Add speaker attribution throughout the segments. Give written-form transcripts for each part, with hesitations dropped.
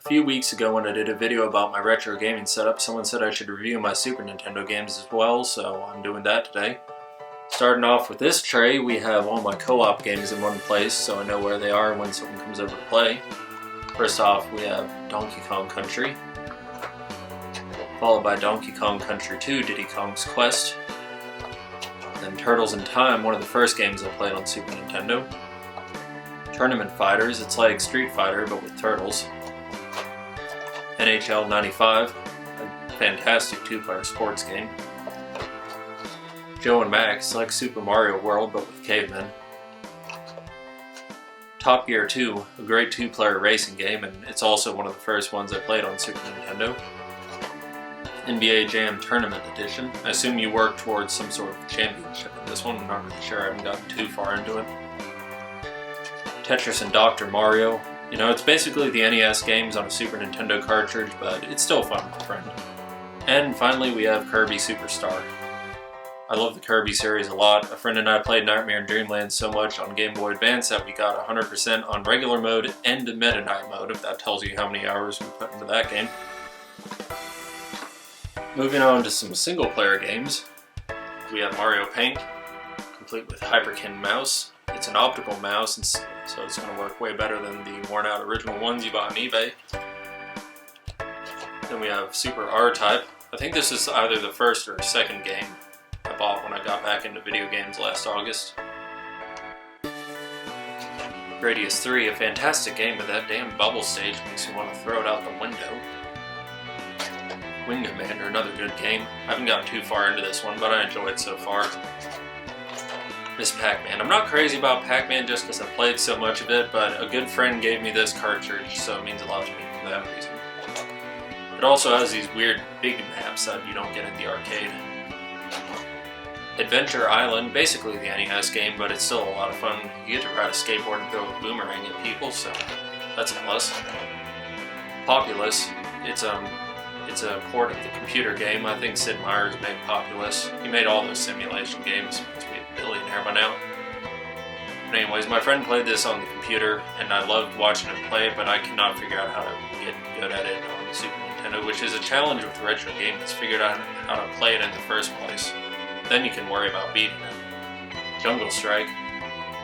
Speaker 1: few weeks ago when I did a video about my retro gaming setup, someone said I should review my Super Nintendo games as well, so I'm doing that today. Starting off with this tray, we have all my co-op games in one place, so I know where they are when someone comes over to play. First off, we have Donkey Kong Country, followed by Donkey Kong Country 2, Diddy Kong's Quest, then Turtles in Time, one of the first games I played on Super Nintendo. Tournament Fighters, it's like Street Fighter but with turtles. NHL 95, a fantastic two-player sports game. Joe and Max, like Super Mario World but with cavemen. Top Gear 2, a great two-player racing game, and it's also one of the first ones I played on Super Nintendo. NBA Jam Tournament Edition. I assume you work towards some sort of championship in this one. I'm not really sure, I haven't gotten too far into it. Tetris and Dr. Mario. You know, it's basically the NES games on a Super Nintendo cartridge, but it's still fun with a friend. And finally we have Kirby Superstar. I love the Kirby series a lot. A friend and I played Nightmare in Dreamland so much on Game Boy Advance that we got 100% on regular mode and Meta Knight mode, if that tells you how many hours we put into that game. Moving on to some single player games, we have Mario Paint, complete with Hyperkin mouse. It's an optical mouse, and so it's going to work way better than the worn out original ones you bought on eBay. Then we have Super R-Type. I think this is either the first or second game I bought when I got back into video games last August. Gradius 3, a fantastic game, but that damn bubble stage makes you want to throw it out the window. Wing Commander, another good game. I haven't gotten too far into this one, but I enjoy it so far. Miss Pac-Man. I'm not crazy about Pac-Man just because I played so much of it, but a good friend gave me this cartridge, so it means a lot to me for that reason. It also has these weird big maps that you don't get in the arcade. Adventure Island, basically the NES game, but it's still a lot of fun. You get to ride a skateboard and throw a boomerang at people, so that's a plus. Populous, it's a port of the computer game. I think Sid Meier's made Populous. He made all those simulation games. He's made a billionaire by now. But anyways, my friend played this on the computer, and I loved watching him play it, but I cannot figure out how to get good at it on the Super Nintendo, which is a challenge with retro games. Figure out how to play it in the first place. Then you can worry about beating it. Jungle Strike,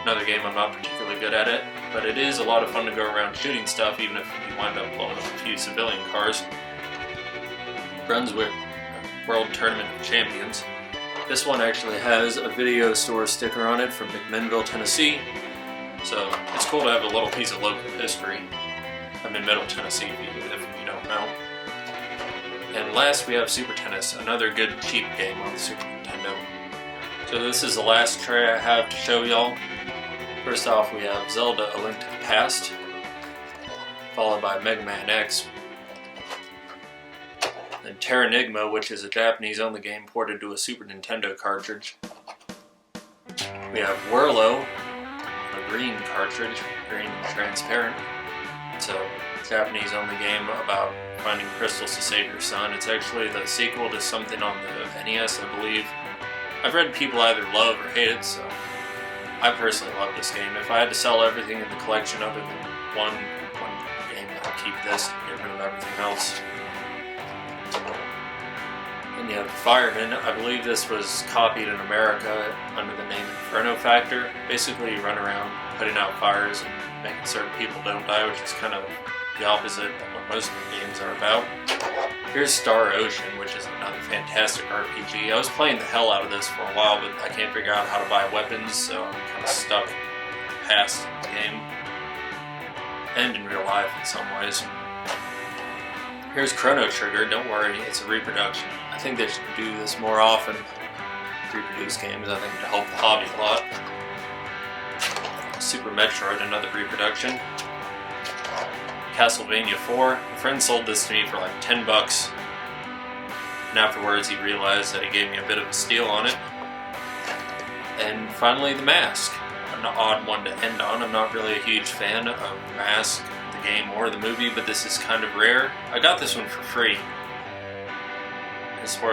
Speaker 1: another game I'm not particularly good at it, but it is a lot of fun to go around shooting stuff, even if you wind up blowing up a few civilian cars. Brunswick World Tournament of Champions. This one actually has a video store sticker on it from McMinnville, Tennessee, so it's cool to have a little piece of local history. I'm in Middle Tennessee, if you don't know. And last we have Super Tennis, another good cheap game on the Super Nintendo. So this is the last tray I have to show y'all. First off we have Zelda: A Link to the Past, followed by Mega Man X, and Terranigma, which is a Japanese-only game ported to a Super Nintendo cartridge. We have Whirlo, a green cartridge, green and transparent. It's a Japanese-only game about finding crystals to save your son. It's actually the sequel to something on the NES, I believe. I've read people either love or hate it, so I personally love this game. If I had to sell everything in the collection other than one game, I'd keep this and get rid of everything else. And you have Fireman. I believe this was copied in America under the name Inferno Factor. Basically you run around putting out fires and making certain people don't die, which is kind of the opposite of what most of the games are about. Here's Star Ocean, which is another fantastic RPG. I was playing the hell out of this for a while, but I can't figure out how to buy weapons, so I'm kind of stuck past the game. And in real life in some ways. Here's Chrono Trigger. Don't worry, it's a reproduction. I think they should do this more often. Reproduce games, I think, to help the hobby a lot. Super Metroid, another reproduction. Castlevania 4. A friend sold this to me for like 10 bucks. And afterwards he realized that he gave me a bit of a steal on it. And finally The Mask. An odd one to end on. I'm not really a huge fan of The Mask, the game or the movie, but this is kind of rare. I got this one for free. It's worth